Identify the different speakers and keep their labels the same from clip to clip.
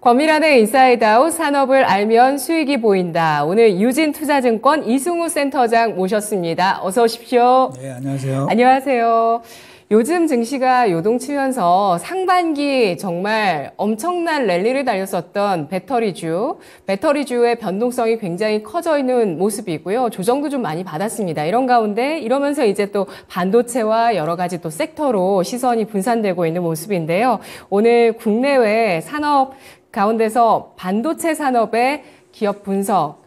Speaker 1: 권미란의 인사이드아웃 산업을 알면 수익이 보인다. 오늘 유진투자증권 이승우 센터장 모셨습니다. 어서 오십시오.
Speaker 2: 네, 안녕하세요.
Speaker 1: 안녕하세요. 요즘 증시가 요동치면서 상반기 정말 엄청난 랠리를 달렸었던 배터리주의 변동성이 굉장히 커져 있는 모습이고요. 조정도 좀 많이 받았습니다. 이런 가운데 이러면서 이제 또 반도체와 여러 가지 또 섹터로 시선이 분산되고 있는 모습인데요. 오늘 국내외 산업 가운데서 반도체 산업의 기업 분석,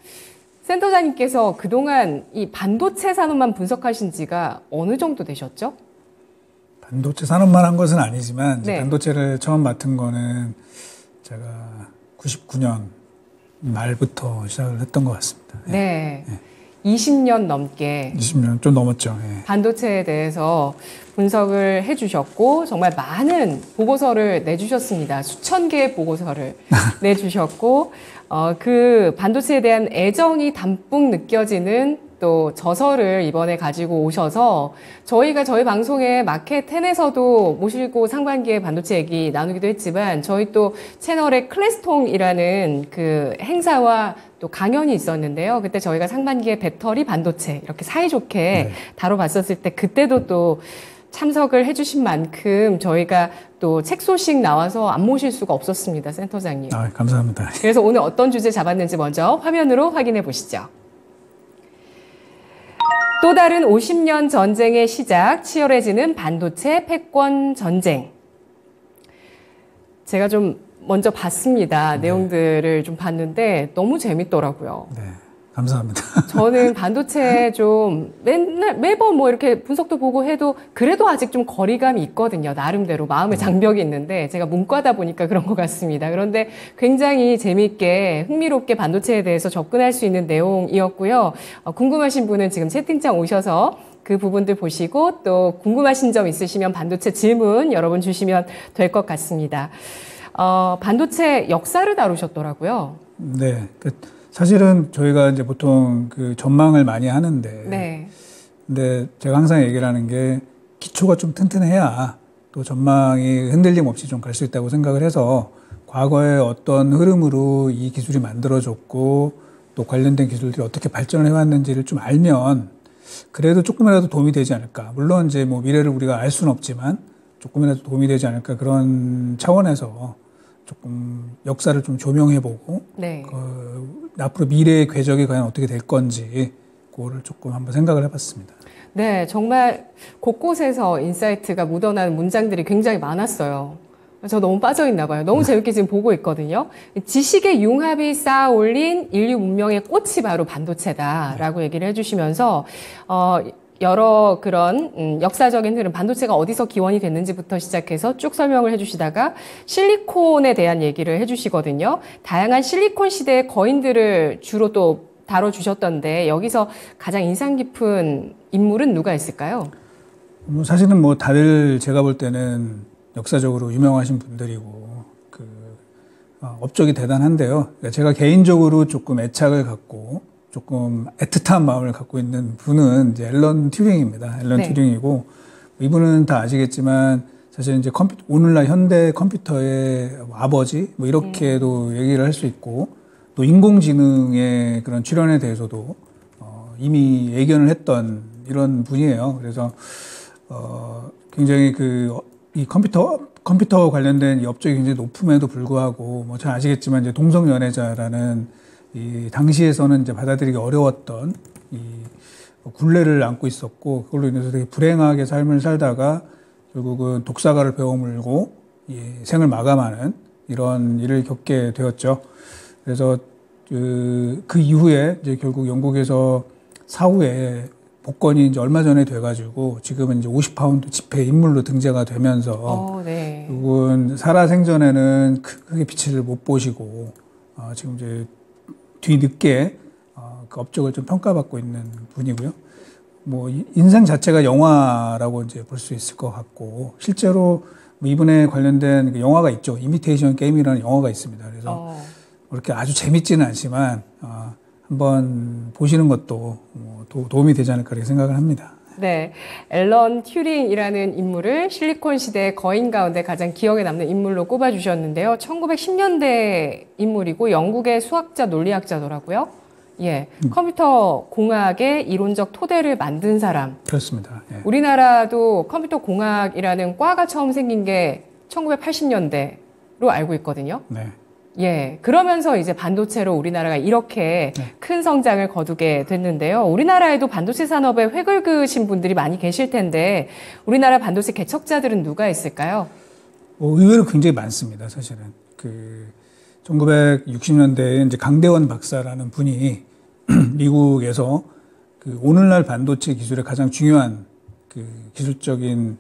Speaker 1: 센터장님께서 그동안 이 반도체 산업만 분석하신 지가 어느 정도 되셨죠?
Speaker 2: 반도체 산업만 한 것은 아니지만
Speaker 1: 네.
Speaker 2: 반도체를 처음 맡은 거는 제가 99년 말부터 시작을 했던 것 같습니다.
Speaker 1: 네. 20년 넘게
Speaker 2: 20년 좀 넘었죠. 예.
Speaker 1: 반도체에 대해서 분석을 해주셨고 정말 많은 보고서를 내주셨습니다. 수천 개의 보고서를 내주셨고 그 반도체에 대한 애정이 담뿍 느껴지는 또 저서를 이번에 가지고 오셔서 저희가 저희 방송에 마켓 10에서도 모시고 상반기에 반도체 얘기 나누기도 했지만 저희 또 채널에 클래스통이라는 그 행사와 또 강연이 있었는데요. 그때 저희가 상반기에 배터리 반도체 이렇게 사이좋게 다뤄봤었을 때 그때도 또 참석을 해주신 만큼 저희가 또 책 소식 나와서 안 모실 수가 없었습니다. 센터장님.
Speaker 2: 감사합니다.
Speaker 1: 그래서 오늘 어떤 주제 잡았는지 먼저 화면으로 확인해 보시죠. 또 다른 50년 전쟁의 시작, 치열해지는 반도체 패권 전쟁. 제가 좀 먼저 봤습니다. 내용들을 좀 봤는데 너무 재밌더라고요.
Speaker 2: 네, 감사합니다.
Speaker 1: 저는 반도체 좀 매번 뭐 이렇게 분석도 보고 해도 그래도 아직 좀 거리감이 있거든요. 나름대로 마음의 장벽이 있는데 제가 문과다 보니까 그런 것 같습니다. 그런데 굉장히 재미있게 흥미롭게 반도체에 대해서 접근할 수 있는 내용이었고요. 궁금하신 분은 지금 채팅창 오셔서 그 부분들 보시고 또 궁금하신 점 있으시면 반도체 질문 여러분 주시면 될 것 같습니다. 반도체 역사를 다루셨더라고요.
Speaker 2: 네. 사실은 저희가 이제 보통 그 전망을 많이 하는데,
Speaker 1: 네.
Speaker 2: 근데 제가 항상 얘기를 하는 게 기초가 좀 튼튼해야 또 전망이 흔들림 없이 좀 갈 수 있다고 생각을 해서 과거에 어떤 흐름으로 이 기술이 만들어졌고 또 관련된 기술들이 어떻게 발전을 해왔는지를 좀 알면 그래도 조금이라도 도움이 되지 않을까. 물론 이제 뭐 미래를 우리가 알 수는 없지만 조금이라도 도움이 되지 않을까 그런 차원에서 조금 역사를 좀 조명해보고
Speaker 1: 네.
Speaker 2: 앞으로 미래의 궤적이 과연 어떻게 될 건지 그거를 조금 한번 생각을 해봤습니다.
Speaker 1: 네, 정말 곳곳에서 인사이트가 묻어나는 문장들이 굉장히 많았어요. 저 너무 빠져있나 봐요. 너무 재밌게 지금 보고 있거든요. 지식의 융합이 쌓아 올린 인류 문명의 꽃이 바로 반도체다라고 얘기를 해주시면서 여러 그런 역사적인 흐름, 반도체가 어디서 기원이 됐는지부터 시작해서 쭉 설명을 해주시다가 실리콘에 대한 얘기를 해주시거든요. 다양한 실리콘 시대의 거인들을 주로 또 다뤄주셨던데 여기서 가장 인상 깊은 인물은 누가 있을까요?
Speaker 2: 사실은 뭐 다들 제가 볼 때는 역사적으로 유명하신 분들이고 업적이 대단한데요. 그러니까 제가 개인적으로 조금 애착을 갖고 조금 애틋한 마음을 갖고 있는 분은 이제 앨런 튜링입니다. 앨런 튜링이고 이분은 다 아시겠지만 사실 이제 오늘날 현대 컴퓨터의 아버지 뭐 이렇게도 얘기를 할 수 있고 또 인공지능의 그런 출현에 대해서도 이미 예견을 했던 이런 분이에요. 그래서 굉장히 이 컴퓨터 관련된 이 업적이 굉장히 높음에도 불구하고 뭐 잘 아시겠지만 이제 동성연애자라는 이 당시에서는 이제 받아들이기 어려웠던 이 굴레를 안고 있었고 그걸로 인해서 되게 불행하게 삶을 살다가 결국은 독사가를 베어물고 생을 마감하는 이런 일을 겪게 되었죠. 그래서 그 이후에 이제 결국 영국에서 사후에 복권이 이제 얼마 전에 돼가지고 지금은 이제 50파운드 지폐 인물로 등재가 되면서 결국은 살아생전에는 크게 빛을 못 보시고 지금 이제 뒤늦게 그 업적을 좀 평가받고 있는 분이고요. 뭐 인생 자체가 영화라고 이제 볼 수 있을 것 같고 실제로 뭐 이분에 관련된 영화가 있죠. 이미테이션 게임이라는 영화가 있습니다. 그래서 그렇게 아주 재밌지는 않지만 한번 보시는 것도 도움이 되지 않을까 이렇게 생각을 합니다.
Speaker 1: 네, 앨런 튜링이라는 인물을 실리콘 시대의 거인 가운데 가장 기억에 남는 인물로 꼽아주셨는데요. 1910년대 인물이고 영국의 수학자, 논리학자더라고요. 예, 컴퓨터 공학의 이론적 토대를 만든 사람.
Speaker 2: 그렇습니다. 예.
Speaker 1: 우리나라도 컴퓨터 공학이라는 과가 처음 생긴 게 1980년대로 알고 있거든요.
Speaker 2: 네.
Speaker 1: 예, 그러면서 이제 반도체로 우리나라가 이렇게 큰 성장을 거두게 됐는데요. 우리나라에도 반도체 산업에 획을 그으신 분들이 많이 계실 텐데, 우리나라 반도체 개척자들은 누가 있을까요?
Speaker 2: 의외로 굉장히 많습니다, 사실은. 1960년대에 이제 강대원 박사라는 분이 미국에서 오늘날 반도체 기술의 가장 중요한 기술적인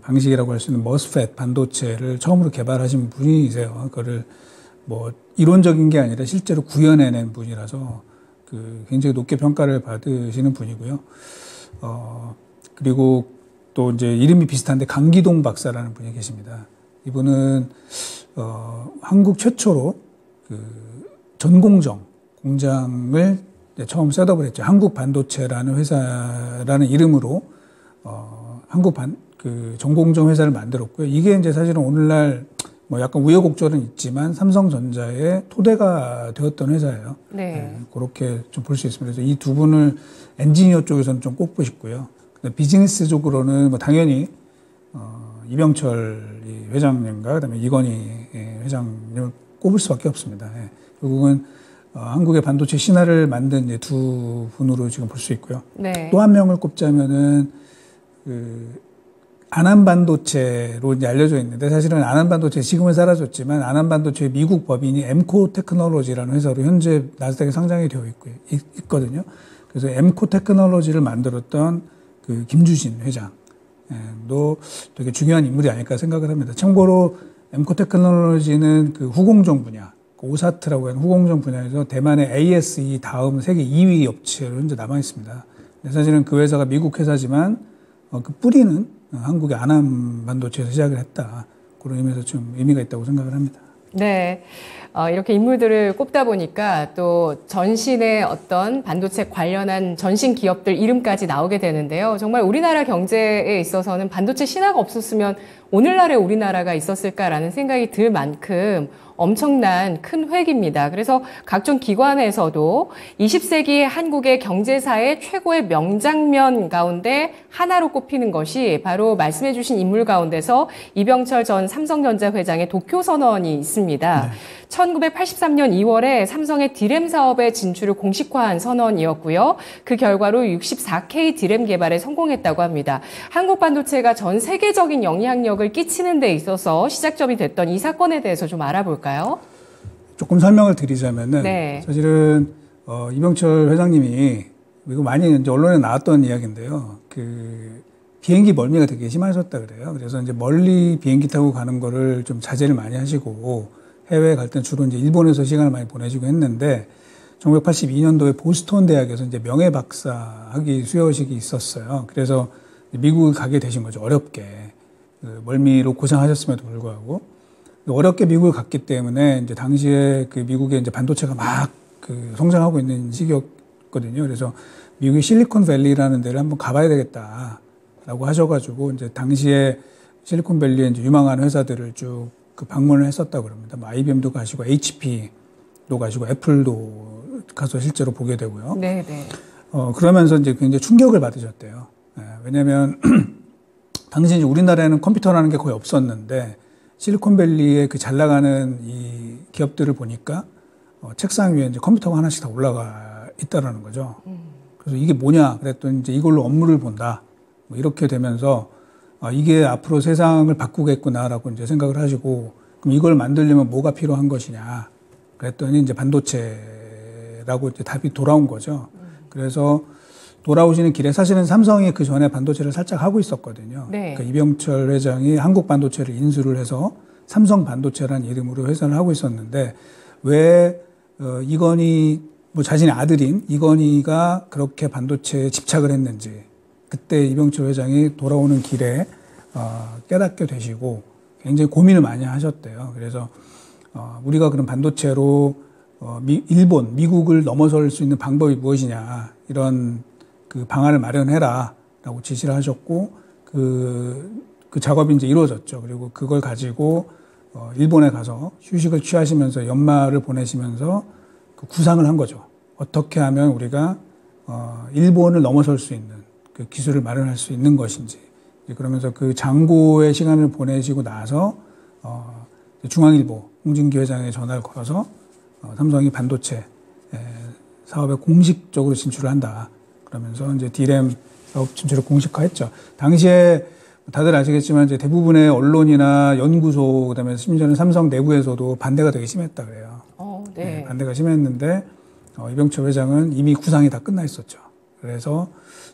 Speaker 2: 방식이라고 할 수 있는 머스펫 반도체를 처음으로 개발하신 분이세요. 그거를 뭐 이론적인 게 아니라 실제로 구현해낸 분이라서 굉장히 높게 평가를 받으시는 분이고요. 그리고 또 이제 이름이 비슷한데 강기동 박사라는 분이 계십니다. 이분은 한국 최초로 전공정 공장을 처음 셋업을 했죠. 한국 반도체라는 회사라는 이름으로 전공정 회사를 만들었고요. 이게 이제 사실은 오늘날 뭐 약간 우여곡절은 있지만 삼성전자의 토대가 되었던 회사예요. 네. 그렇게 좀 볼 수 있습니다. 그래서 이 두 분을 엔지니어 쪽에서는 좀 꼽고 싶고요. 비즈니스적으로는 뭐 당연히 이병철 회장님과 그다음에 이건희 회장님을 꼽을 수밖에 없습니다. 예. 결국은 한국의 반도체 신화를 만든 두 분으로 지금 볼 수 있고요. 네. 또 한 명을 꼽자면은 안암반도체로 이제 알려져 있는데 사실은 안암반도체 지금은 사라졌지만 안암반도체의 미국 법인이 엠코 테크놀로지라는 회사로 현재 나스닥에 상장이 되어 있거든요. 그래서 엠코 테크놀로지를 만들었던 김주진 회장도 되게 중요한 인물이 아닐까 생각을 합니다. 참고로 엠코 테크놀로지는 후공정 분야, 오사트라고 하는 후공정 분야에서 대만의 ASE 다음 세계 2위 업체로 현재 남아 있습니다. 사실은 그 회사가 미국 회사지만 그 뿌리는 한국의 안암 반도체에서 시작을 했다. 그런 의미에서 좀 의미가 있다고 생각을 합니다.
Speaker 1: 네. 이렇게 인물들을 꼽다 보니까 또 전신의 어떤 반도체 관련한 전신 기업들 이름까지 나오게 되는데요. 정말 우리나라 경제에 있어서는 반도체 신화가 없었으면 오늘날의 우리나라가 있었을까라는 생각이 들 만큼 엄청난 큰 획입니다. 그래서 각종 기관에서도 20세기 한국의 경제사의 최고의 명장면 가운데 하나로 꼽히는 것이 바로 말씀해 주신 인물 가운데서 이병철 전 삼성전자 회장의 도쿄 선언이 있습니다. 네. 1983년 2월에 삼성의 디램 사업의 진출을 공식화한 선언이었고요. 그 결과로 64K 디램 개발에 성공했다고 합니다. 한국 반도체가 전 세계적인 영향력을 끼치는 데 있어서 시작점이 됐던 이 사건에 대해서 좀 알아볼까요?
Speaker 2: 조금 설명을 드리자면은 네. 사실은 이병철 회장님이 이거 많이 이제 언론에 나왔던 이야기인데요. 비행기 멀미가 되게 심하셨다 그래요. 그래서 이제 멀리 비행기 타고 가는 거를 좀 자제를 많이 하시고 해외에 갈 때는 주로 이제 일본에서 시간을 많이 보내시고 했는데 1982년도에 보스턴 대학에서 이제 명예 박사 학위 수여식이 있었어요. 그래서 미국을 가게 되신 거죠. 어렵게. 멀미로 고생하셨음에도 불구하고. 어렵게 미국을 갔기 때문에 이제 당시에 미국의 이제 반도체가 막 성장하고 있는 시기였거든요. 그래서 미국의 실리콘밸리라는 데를 한번 가봐야 되겠다라고 하셔가지고 이제 당시에 실리콘밸리에 이제 유망한 회사들을 쭉 방문을 했었다고 그럽니다. 뭐 IBM도 가시고 HP도 가시고 애플도 가서 실제로 보게 되고요. 네, 네. 그러면서 이제 굉장히 충격을 받으셨대요. 왜냐하면 당시 이제 우리나라에는 컴퓨터라는 게 거의 없었는데 실리콘밸리의 잘 나가는 이 기업들을 보니까 책상 위에 이제 컴퓨터가 하나씩 다 올라가 있다라는 거죠. 그래서 이게 뭐냐 그랬더니 이제 이걸로 업무를 본다. 뭐 이렇게 되면서 이게 앞으로 세상을 바꾸겠구나라고 이제 생각을 하시고, 그럼 이걸 만들려면 뭐가 필요한 것이냐. 그랬더니 이제 반도체라고 이제 답이 돌아온 거죠. 그래서 돌아오시는 길에 사실은 삼성이 그 전에 반도체를 살짝 하고 있었거든요. 네. 그러니까 이병철 회장이 한국 반도체를 인수를 해서 삼성 반도체라는 이름으로 회사를 하고 있었는데 왜 이건희 뭐 자신의 아들인 이건희가 그렇게 반도체에 집착을 했는지 그때 이병철 회장이 돌아오는 길에 깨닫게 되시고 굉장히 고민을 많이 하셨대요. 그래서 우리가 그런 반도체로 미국을 넘어설 수 있는 방법이 무엇이냐 이런 방안을 마련해라 라고 지시를 하셨고, 그 작업이 이제 이루어졌죠. 그리고 그걸 가지고, 일본에 가서 휴식을 취하시면서 연말을 보내시면서 그 구상을 한 거죠. 어떻게 하면 우리가, 일본을 넘어설 수 있는 그 기술을 마련할 수 있는 것인지. 그러면서 그 장고의 시간을 보내시고 나서, 중앙일보 홍진기 회장의 전화를 걸어서, 삼성이 반도체 사업에 공식적으로 진출을 한다. 그러면서 이제 D램 사업 진출을 공식화했죠. 당시에 다들 아시겠지만 이제 대부분의 언론이나 연구소, 그다음에 심지어는 삼성 내부에서도 반대가 되게 심했다 그래요. 네, 반대가 심했는데 이병철 회장은 이미 구상이 다 끝나 있었죠. 그래서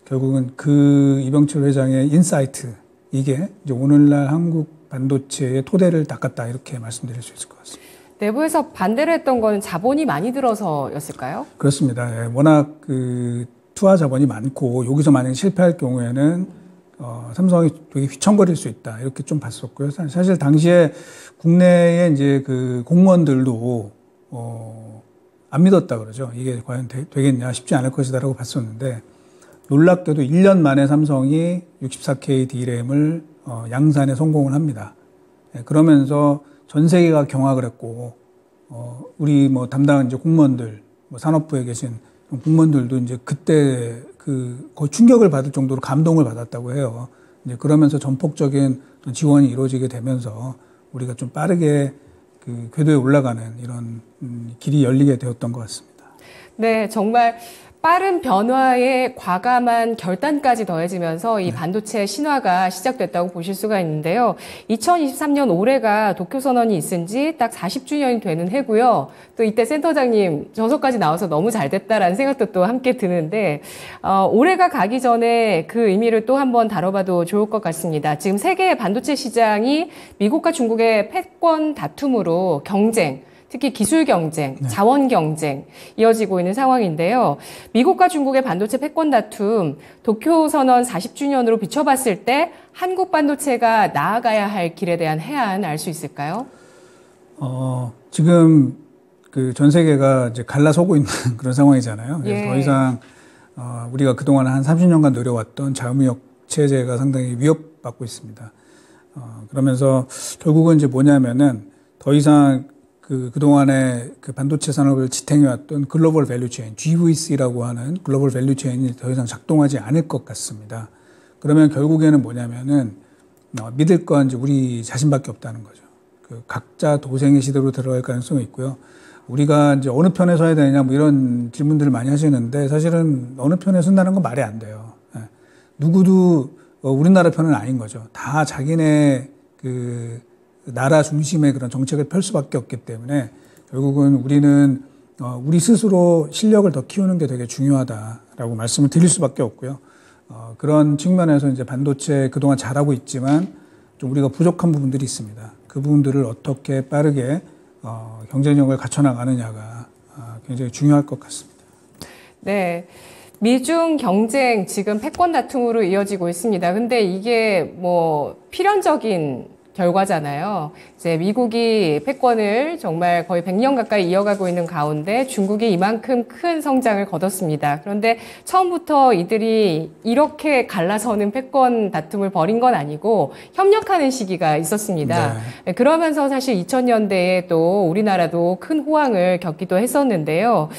Speaker 2: 결국은 그 이병철 회장의 인사이트, 이게 이제 오늘날 한국 반도체의 토대를 닦았다, 이렇게 말씀드릴 수 있을 것 같습니다.
Speaker 1: 내부에서 반대를 했던 건 자본이 많이 들어서였을까요?
Speaker 2: 그렇습니다. 예, 워낙 그 투하 자본이 많고 여기서 만약에 실패할 경우에는 삼성이 되게 휘청거릴 수 있다, 이렇게 좀 봤었고요. 사실 당시에 국내에 이제 그 공무원들도 안 믿었다 그러죠. 이게 과연 되겠냐, 쉽지 않을 것이다라고 봤었는데, 놀랍게도 1년 만에 삼성이 64K D램을 양산에 성공을 합니다. 예, 그러면서 전 세계가 경악을 했고, 우리 뭐 담당 이제 공무원들, 뭐 산업부에 계신 공무원들도 이제 그때 거의 충격을 받을 정도로 감동을 받았다고 해요. 이제 그러면서 전폭적인 지원이 이루어지게 되면서 우리가 좀 빠르게 그 궤도에 올라가는 이런 길이 열리게 되었던 것 같습니다.
Speaker 1: 네, 정말 빠른 변화에 과감한 결단까지 더해지면서 이 반도체 신화가 시작됐다고 보실 수가 있는데요. 2023년 올해가 도쿄선언이 있은 지 딱 40주년이 되는 해고요. 또 이때 센터장님 저서까지 나와서 너무 잘 됐다라는 생각도 또 함께 드는데, 올해가 가기 전에 그 의미를 또 한번 다뤄봐도 좋을 것 같습니다. 지금 세계 반도체 시장이 미국과 중국의 패권 다툼으로 경쟁, 특히 기술 경쟁, 자원 경쟁 이어지고 있는 상황인데요. 미국과 중국의 반도체 패권 다툼, 도쿄 선언 40주년으로 비춰봤을 때 한국 반도체가 나아가야 할 길에 대한 해안 알 수 있을까요?
Speaker 2: 지금 그 전 세계가 이제 갈라서고 있는 그런 상황이잖아요. 그래서 더 이상 우리가 그동안 한 30년간 노려왔던 자유무역 체제가 상당히 위협받고 있습니다. 그러면서 결국은 이제 뭐냐면은 더 이상 그동안에 그 반도체 산업을 지탱해왔던 글로벌 밸류체인, GVC라고 하는 글로벌 밸류체인이 더 이상 작동하지 않을 것 같습니다. 그러면 결국에는 뭐냐면은, 믿을 건 이제 우리 자신밖에 없다는 거죠. 그 각자 도생의 시대로 들어갈 가능성이 있고요. 우리가 이제 어느 편에 서야 되느냐, 뭐 이런 질문들을 많이 하시는데, 사실은 어느 편에 선다는 건 말이 안 돼요. 누구도 우리나라 편은 아닌 거죠. 다 자기네 나라 중심의 그런 정책을 펼 수밖에 없기 때문에 결국은 우리는 우리 스스로 실력을 더 키우는 게 되게 중요하다라고 말씀을 드릴 수밖에 없고요. 그런 측면에서 이제 반도체 그동안 잘하고 있지만 좀 우리가 부족한 부분들이 있습니다. 그 부분들을 어떻게 빠르게 경쟁력을 갖춰나가느냐가 굉장히 중요할 것 같습니다.
Speaker 1: 네. 미중 경쟁 지금 패권 다툼으로 이어지고 있습니다. 근데 이게 뭐 필연적인 결과잖아요. 이제 미국이 패권을 정말 거의 100년 가까이 이어가고 있는 가운데 중국이 이만큼 큰 성장을 거뒀습니다. 그런데 처음부터 이들이 이렇게 갈라서는 패권 다툼을 벌인 건 아니고 협력하는 시기가 있었습니다.
Speaker 2: 네.
Speaker 1: 그러면서 사실 2000년대에 또 우리나라도 큰 호황을 겪기도 했었는데요.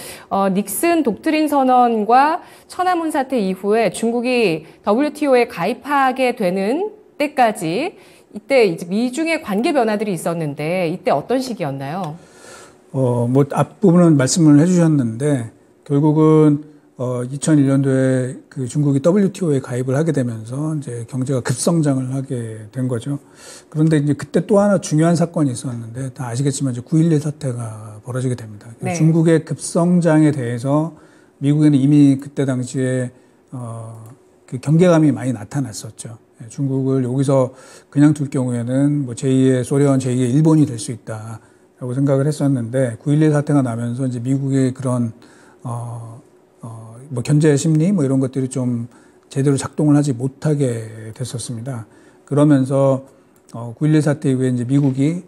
Speaker 1: 닉슨 독트린 선언과 천안문 사태 이후에 중국이 WTO에 가입하게 되는 때까지 이때 이제 미중의 관계 변화들이 있었는데 이때 어떤 시기였나요?
Speaker 2: 뭐 앞부분은 말씀을 해주셨는데 결국은 2001년도에 그 중국이 WTO에 가입을 하게 되면서 이제 경제가 급성장을 하게 된 거죠. 그런데 이제 그때 또 하나 중요한 사건이 있었는데 다 아시겠지만 이제 9.11 사태가 벌어지게 됩니다.
Speaker 1: 네.
Speaker 2: 중국의 급성장에 대해서 미국에는 이미 그때 당시에 그 경계감이 많이 나타났었죠. 중국을 여기서 그냥 둘 경우에는 뭐 제2의 소련, 제2의 일본이 될 수 있다라고 생각을 했었는데 9.11 사태가 나면서 이제 미국의 그런 뭐 견제 심리 뭐 이런 것들이 좀 제대로 작동을 하지 못하게 됐었습니다. 그러면서 9.11 사태 이후에 이제 미국이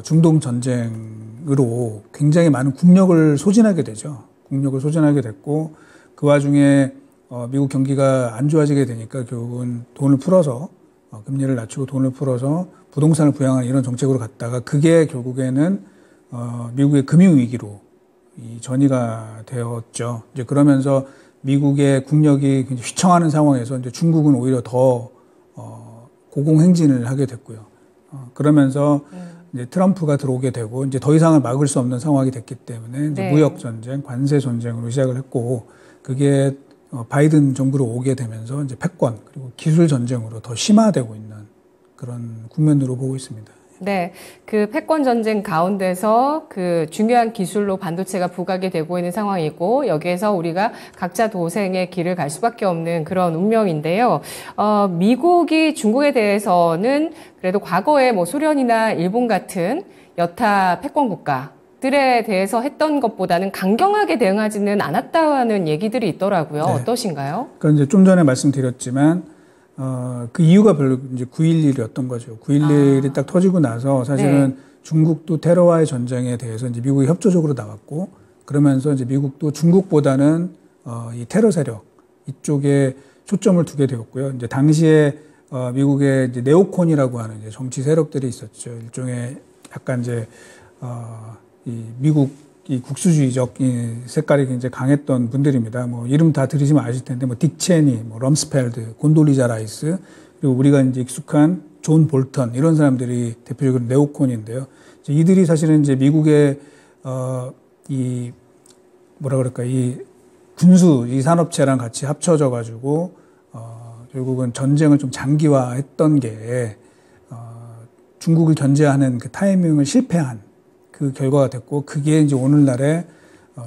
Speaker 2: 중동 전쟁으로 굉장히 많은 국력을 소진하게 되죠. 국력을 소진하게 됐고 그 와중에 미국 경기가 안 좋아지게 되니까 결국은 돈을 풀어서 금리를 낮추고 돈을 풀어서 부동산을 부양하는 이런 정책으로 갔다가 그게 결국에는 미국의 금융위기로 전이가 되었죠. 이제 그러면서 미국의 국력이 굉장히 휘청하는 상황에서 이제 중국은 오히려 더 고공행진을 하게 됐고요. 그러면서 이제 트럼프가 들어오게 되고 이제 더 이상은 막을 수 없는 상황이 됐기 때문에 이제
Speaker 1: 네.
Speaker 2: 무역 전쟁, 관세 전쟁으로 시작을 했고 그게 바이든 정부로 오게 되면서 이제 패권 그리고 기술 전쟁으로 더 심화되고 있는 그런 국면으로 보고 있습니다.
Speaker 1: 네, 그 패권 전쟁 가운데서 그 중요한 기술로 반도체가 부각이 되고 있는 상황이고 여기에서 우리가 각자 도생의 길을 갈 수밖에 없는 그런 운명인데요. 미국이 중국에 대해서는 그래도 과거에 뭐 소련이나 일본 같은 여타 패권 국가들에 대해서 했던 것보다는 강경하게 대응하지는 않았다는 얘기들이 있더라고요.
Speaker 2: 네.
Speaker 1: 어떠신가요?
Speaker 2: 그러니까 이제 좀 전에 말씀드렸지만 그 이유가 별로 이제 9.11이었던 거죠. 9.11이 딱 터지고 나서 사실은
Speaker 1: 네.
Speaker 2: 중국도 테러와의 전쟁에 대해서 이제 미국이 협조적으로 나왔고 그러면서 이제 미국도 중국보다는 이 테러 세력 이쪽에 초점을 두게 되었고요. 이제 당시에 미국의 이제 네오콘이라고 하는 이제 정치 세력들이 있었죠. 일종의 약간 이제 이 미국 이 국수주의적 이 색깔이 굉장히 강했던 분들입니다. 뭐 이름 다 들으시면 아실 텐데 뭐 딕 체니, 뭐 럼스펠드, 곤돌리자 라이스 그리고 우리가 이제 익숙한 존 볼턴 이런 사람들이 대표적으로 네오콘인데요. 이제 이들이 사실은 이제 미국의 이 뭐라 그럴까 이 군수 이 산업체랑 같이 합쳐져 가지고 결국은 전쟁을 좀 장기화했던 게 중국을 견제하는 그 타이밍을 실패한 그 결과가 됐고 그게 이제 오늘날에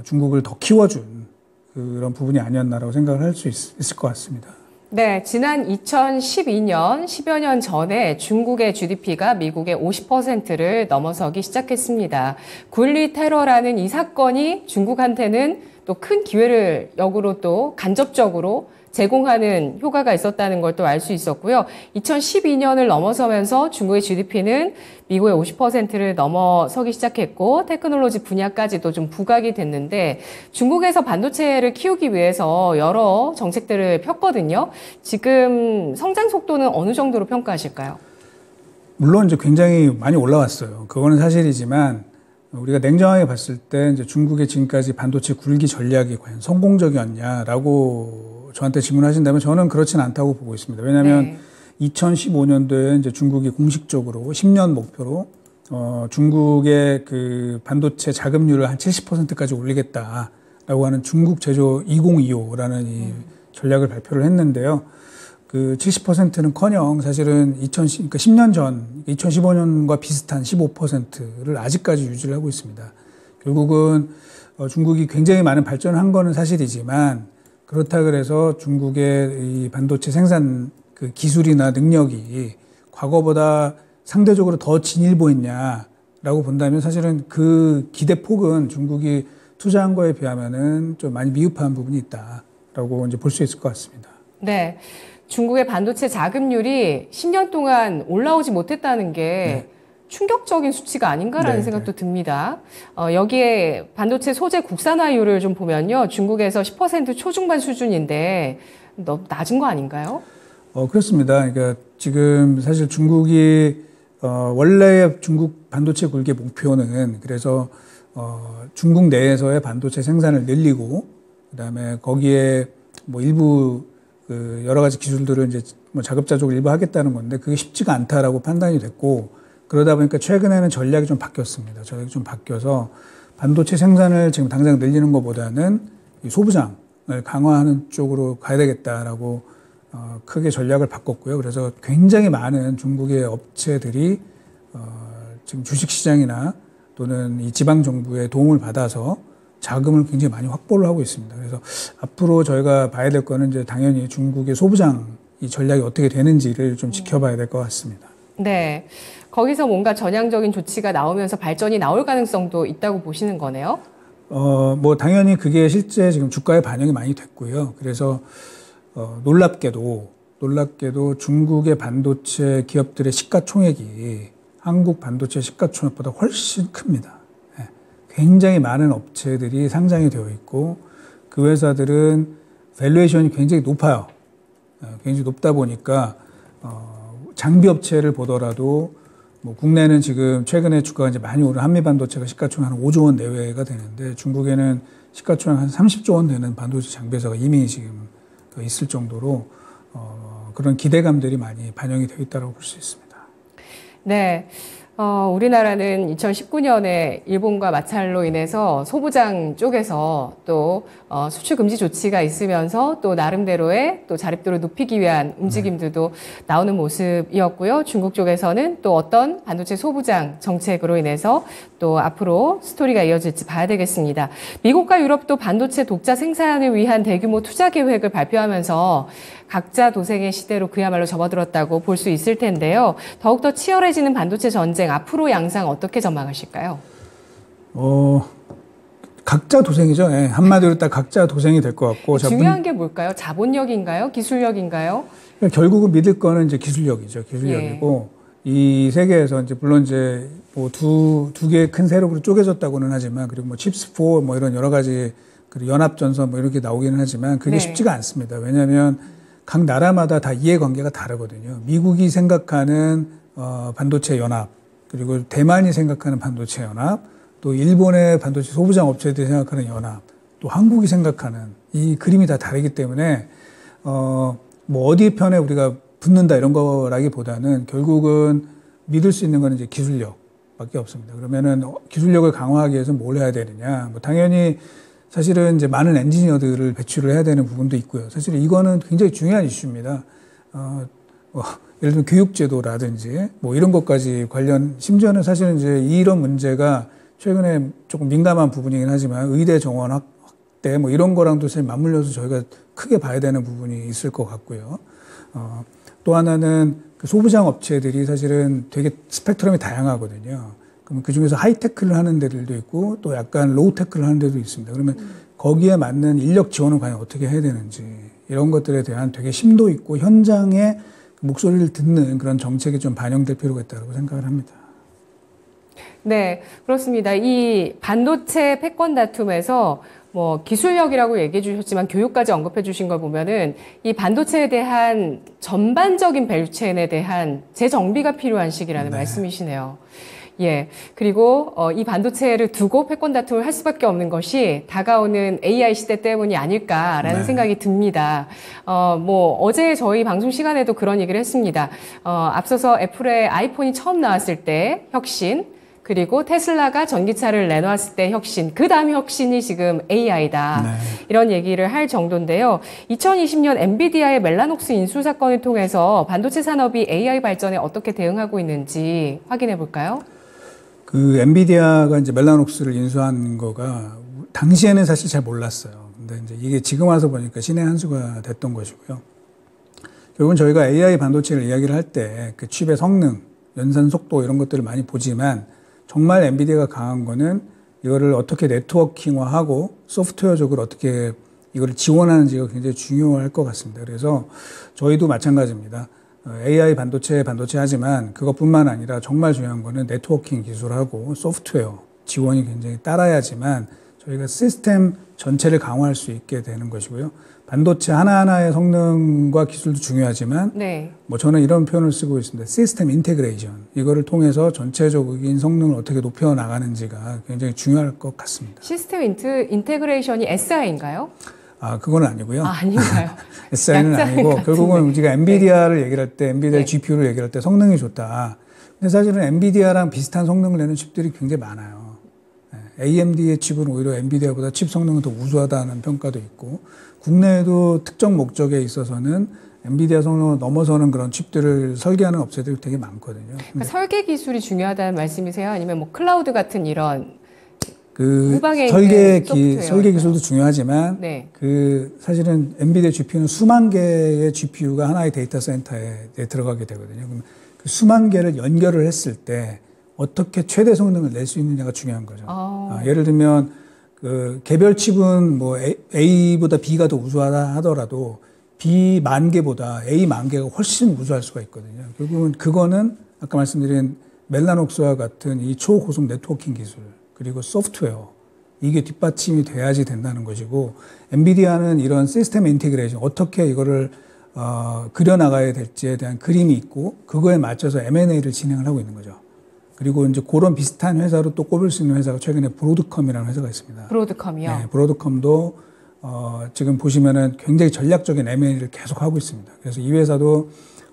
Speaker 2: 중국을 더 키워준 그런 부분이 아니었나라고 생각을 할 수 있을 것 같습니다.
Speaker 1: 네, 지난 2012년, 10여 년 전에 중국의 GDP가 미국의 50%를 넘어서기 시작했습니다. 9.12 테러라는 이 사건이 중국한테는 또 큰 기회를 역으로 또 간접적으로 제공하는 효과가 있었다는 걸 또 알 수 있었고요. 2012년을 넘어서면서 중국의 GDP는 미국의 50%를 넘어서기 시작했고 테크놀로지 분야까지도 좀 부각이 됐는데 중국에서 반도체를 키우기 위해서 여러 정책들을 폈거든요. 지금 성장 속도는 어느 정도로 평가하실까요?
Speaker 2: 물론 이제 굉장히 많이 올라왔어요. 그거는 사실이지만 우리가 냉정하게 봤을 때 이제 중국의 지금까지 반도체 굴기 전략이 과연 성공적이었냐라고 저한테 질문하신다면 저는 그렇진 않다고 보고 있습니다. 왜냐하면 2015년도에 이제 중국이 공식적으로 10년 목표로 중국의 그 반도체 자금률을 한 70%까지 올리겠다라고 하는 중국 제조 2025라는 이 전략을 발표를 했는데요. 그 70%는커녕 사실은 그러니까 10년 전 2015년과 비슷한 15%를 아직까지 유지를 하고 있습니다. 결국은 중국이 굉장히 많은 발전을 한 거는 사실이지만 그렇다 그래서 중국의 이 반도체 생산 그 기술이나 능력이 과거보다 상대적으로 더 진일보했냐라고 본다면 사실은 그 기대폭은 중국이 투자한 거에 비하면은 좀 많이 미흡한 부분이 있다라고 이제 볼 수 있을 것 같습니다.
Speaker 1: 네. 중국의 반도체 자금률이 10년 동안 올라오지 못했다는 게 충격적인 수치가 아닌가라는 생각도 듭니다. 여기에 반도체 소재 국산화율을 좀 보면요. 중국에서 10% 초중반 수준인데 너무 낮은 거 아닌가요?
Speaker 2: 그렇습니다. 그러니까 지금 사실 중국이 원래 중국 반도체 굴기의 목표는 그래서 중국 내에서의 반도체 생산을 늘리고 그다음에 거기에 뭐 일부 그 여러 가지 기술들을 이제 뭐 자급자족을 일부 하겠다는 건데 그게 쉽지가 않다라고 판단이 됐고 그러다 보니까 최근에는 전략이 좀 바뀌었습니다. 전략이 좀 바뀌어서 반도체 생산을 지금 당장 늘리는 것보다는 이 소부장을 강화하는 쪽으로 가야 되겠다라고 크게 전략을 바꿨고요. 그래서 굉장히 많은 중국의 업체들이 지금 주식시장이나 또는 이 지방정부의 도움을 받아서 자금을 굉장히 많이 확보를 하고 있습니다. 그래서 앞으로 저희가 봐야 될 거는 이제 당연히 중국의 소부장 이 전략이 어떻게 되는지를 좀 지켜봐야 될 것 같습니다.
Speaker 1: 네. 거기서 뭔가 전향적인 조치가 나오면서 발전이 나올 가능성도 있다고 보시는 거네요?
Speaker 2: 뭐 당연히 그게 실제 지금 주가에 반영이 많이 됐고요. 그래서 놀랍게도 중국의 반도체 기업들의 시가총액이 한국 반도체 시가총액보다 훨씬 큽니다. 굉장히 많은 업체들이 상장이 되어 있고 그 회사들은 밸류에이션이 굉장히 높아요. 굉장히 높다 보니까 장비 업체를 보더라도 뭐 국내는 지금 최근에 주가가 이제 많이 오른 한미 반도체가 시가총액 한 5조 원 내외가 되는데 중국에는 시가총액 한 30조 원 되는 반도체 장비 회사가 이미 지금 있을 정도로 그런 기대감들이 많이 반영이 되어 있다고 볼 수 있습니다.
Speaker 1: 네. 우리나라는 2019년에 일본과 마찰로 인해서 소부장 쪽에서 또 수출 금지 조치가 있으면서 또 나름대로의 또 자립도를 높이기 위한 움직임들도 나오는 모습이었고요. 중국 쪽에서는 또 어떤 반도체 소부장 정책으로 인해서 또 앞으로 스토리가 이어질지 봐야 되겠습니다. 미국과 유럽도 반도체 독자 생산을 위한 대규모 투자 계획을 발표하면서 각자 도생의 시대로 그야말로 접어들었다고 볼 수 있을 텐데요. 더욱더 치열해지는 반도체 전쟁, 앞으로 양상 어떻게 전망하실까요?
Speaker 2: 각자 도생이죠. 네, 한마디로 딱 각자 도생이 될 것 같고.
Speaker 1: 중요한 게 뭘까요? 자본력인가요? 기술력인가요?
Speaker 2: 결국은 믿을 거는 이제 기술력이죠. 기술력이고. 예. 이 세계에서 이제 물론 이제 뭐 두 개의 큰 세력으로 쪼개졌다고는 하지만 그리고 뭐 칩스4 뭐 이런 여러 가지 그리고 연합전선 뭐 이렇게 나오기는 하지만 그게 쉽지가 않습니다. 왜냐하면 각 나라마다 다 이해관계가 다르거든요. 미국이 생각하는 반도체 연합, 그리고 대만이 생각하는 반도체 연합, 또 일본의 반도체 소부장 업체들이 생각하는 연합, 또 한국이 생각하는 이 그림이 다 다르기 때문에 뭐 어디 편에 우리가 붙는다 이런 거라기보다는 결국은 믿을 수 있는 건 이제 기술력밖에 없습니다. 그러면은 기술력을 강화하기 위해서 뭘 해야 되느냐? 뭐 당연히 사실은 이제 많은 엔지니어들을 배출을 해야 되는 부분도 있고요. 사실 이거는 굉장히 중요한 이슈입니다. 예를 들면 교육제도라든지 뭐 이런 것까지 관련, 심지어는 사실은 이제 이런 문제가 최근에 조금 민감한 부분이긴 하지만 의대 정원 확대 뭐 이런 거랑도 사실 맞물려서 저희가 크게 봐야 되는 부분이 있을 것 같고요. 또 하나는 그 소부장 업체들이 사실은 되게 스펙트럼이 다양하거든요. 그럼 그 중에서 하이테크를 하는 데들도 있고 또 약간 로우테크를 하는 데도 있습니다. 그러면 거기에 맞는 인력 지원을 과연 어떻게 해야 되는지 이런 것들에 대한 되게 심도 있고 현장의 목소리를 듣는 그런 정책이 좀 반영될 필요가 있다고 생각을 합니다.
Speaker 1: 네, 그렇습니다. 이 반도체 패권 다툼에서 뭐 기술력이라고 얘기해 주셨지만 교육까지 언급해 주신 걸 보면은 이 반도체에 대한 전반적인 밸류체인에 대한 재정비가 필요한 시기라는 말씀이시네요. 예. 그리고, 이 반도체를 두고 패권 다툼을 할 수밖에 없는 것이 다가오는 AI 시대 때문이 아닐까라는 생각이 듭니다. 뭐, 어제 저희 방송 시간에도 그런 얘기를 했습니다. 앞서서 애플의 아이폰이 처음 나왔을 때 혁신, 그리고 테슬라가 전기차를 내놓았을 때 혁신, 그 다음 혁신이 지금 AI다. 이런 얘기를 할 정도인데요. 2020년 엔비디아의 멜라녹스 인수 사건을 통해서 반도체 산업이 AI 발전에 어떻게 대응하고 있는지 확인해 볼까요?
Speaker 2: 그 엔비디아가 이제 멜라녹스를 인수한 거가 당시에는 사실 잘 몰랐어요. 근데 이제 이게 지금 와서 보니까 신의 한 수가 됐던 것이고요. 결국은 저희가 AI 반도체를 이야기를 할 때 그 칩의 성능, 연산 속도 이런 것들을 많이 보지만 정말 엔비디아가 강한 거는 이거를 어떻게 네트워킹화하고 소프트웨어적으로 어떻게 이거를 지원하는지가 굉장히 중요할 것 같습니다. 그래서 저희도 마찬가지입니다. AI 반도체 하지만 그것뿐만 아니라 정말 중요한 거는 네트워킹 기술하고 소프트웨어 지원이 굉장히 따라야지만 저희가 시스템 전체를 강화할 수 있게 되는 것이고요. 반도체 하나하나의 성능과 기술도 중요하지만 뭐 저는 이런 표현을 쓰고 있습니다. 시스템 인테그레이션. 이거를 통해서 전체적인 성능을 어떻게 높여 나가는지가 굉장히 중요할 것 같습니다.
Speaker 1: 시스템 인테그레이션이 SI인가요?
Speaker 2: 그건 아니고요.
Speaker 1: 아닌가요?
Speaker 2: SI는 아니고 같은데. 결국은 우리가 엔비디아를 얘기를 할 때 엔비디아 GPU를 얘기를 할 때 성능이 좋다. 근데 사실은 엔비디아랑 비슷한 성능을 내는 칩들이 굉장히 많아요. AMD의 칩은 오히려 엔비디아보다 칩 성능은 더 우수하다는 평가도 있고 국내에도 특정 목적에 있어서는 엔비디아 성능을 넘어서는 그런 칩들을 설계하는 업체들이 되게 많거든요.
Speaker 1: 그러니까 설계 기술이 중요하다는 말씀이세요? 아니면 뭐 클라우드 같은 이런
Speaker 2: 그 설계 기술도 중요하지만 그 사실은 엔비디아 GPU는 수만 개의 GPU가 하나의 데이터 센터에 들어가게 되거든요. 그럼 그 수만 개를 연결을 했을 때 어떻게 최대 성능을 낼 수 있느냐가 중요한 거죠. 예를 들면 그 개별 칩은 뭐 A보다 B가 더 우수하다 하더라도 B 만 개보다 A 만 개가 훨씬 우수할 수가 있거든요. 결국은 그거는 아까 말씀드린 멜라녹스와 같은 이 초고속 네트워킹 기술 그리고 소프트웨어 이게 뒷받침이 돼야지 된다는 것이고, 엔비디아는 이런 시스템 인테그레이션, 어떻게 이거를 그려나가야 될지에 대한 그림이 있고, 그거에 맞춰서 M&A를 진행을 하고 있는 거죠. 그리고 이제 그런 비슷한 회사로 또 꼽을 수 있는 회사가 최근에 브로드컴이라는 회사가 있습니다.
Speaker 1: 브로드컴이요?
Speaker 2: 네, 브로드컴도 지금 보시면은 굉장히 전략적인 M&A를 계속 하고 있습니다. 그래서 이 회사도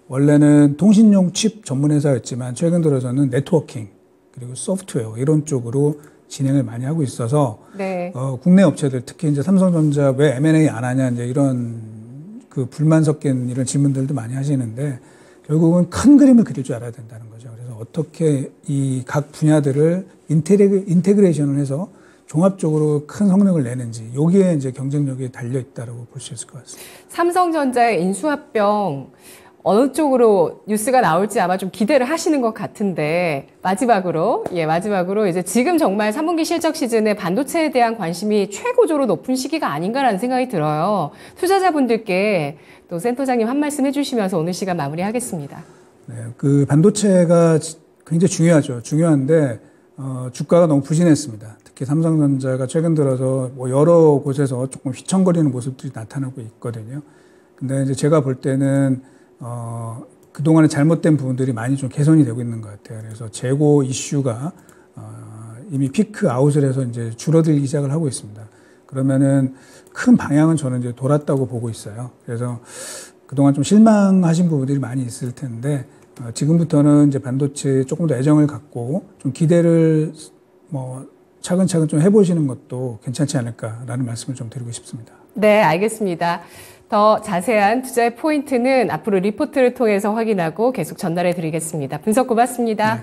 Speaker 2: 원래는 통신용 칩 전문 회사였지만 최근 들어서는 네트워킹 그리고 소프트웨어 이런 쪽으로 진행을 많이 하고 있어서
Speaker 1: 네.
Speaker 2: 국내 업체들 특히 이제 삼성전자 왜 M&A 안 하냐 이제 이런 그 불만 섞인 이런 질문들도 많이 하시는데 결국은 큰 그림을 그릴 줄 알아야 된다는 거죠. 그래서 어떻게 이 각 분야들을 인테그레이션을 해서 종합적으로 큰 성능을 내는지 여기에 이제 경쟁력이 달려 있다라고 볼 수 있을 것 같습니다.
Speaker 1: 삼성전자의 인수합병 어느 쪽으로 뉴스가 나올지 아마 좀 기대를 하시는 것 같은데 마지막으로 이제 지금 정말 3분기 실적 시즌에 반도체에 대한 관심이 최고조로 높은 시기가 아닌가라는 생각이 들어요. 투자자분들께 또 센터장님 한 말씀 해주시면서 오늘 시간 마무리하겠습니다.
Speaker 2: 네, 그 반도체가 굉장히 중요하죠. 중요한데 주가가 너무 부진했습니다. 특히 삼성전자가 최근 들어서 뭐 여러 곳에서 조금 휘청거리는 모습들이 나타나고 있거든요. 근데 이제 제가 볼 때는 그동안에 잘못된 부분들이 많이 좀 개선이 되고 있는 것 같아요. 그래서 재고 이슈가 이미 피크 아웃을 해서 이제 줄어들기 시작을 하고 있습니다. 그러면은 큰 방향은 저는 이제 돌았다고 보고 있어요. 그래서 그동안 좀 실망하신 부분들이 많이 있을 텐데 지금부터는 이제 반도체에 조금 더 애정을 갖고 좀 기대를 뭐 차근차근 좀 해보시는 것도 괜찮지 않을까라는 말씀을 좀 드리고 싶습니다.
Speaker 1: 네, 알겠습니다. 더 자세한 투자의 포인트는 앞으로 리포트를 통해서 확인하고 계속 전달해 드리겠습니다. 분석 고맙습니다.
Speaker 2: 네.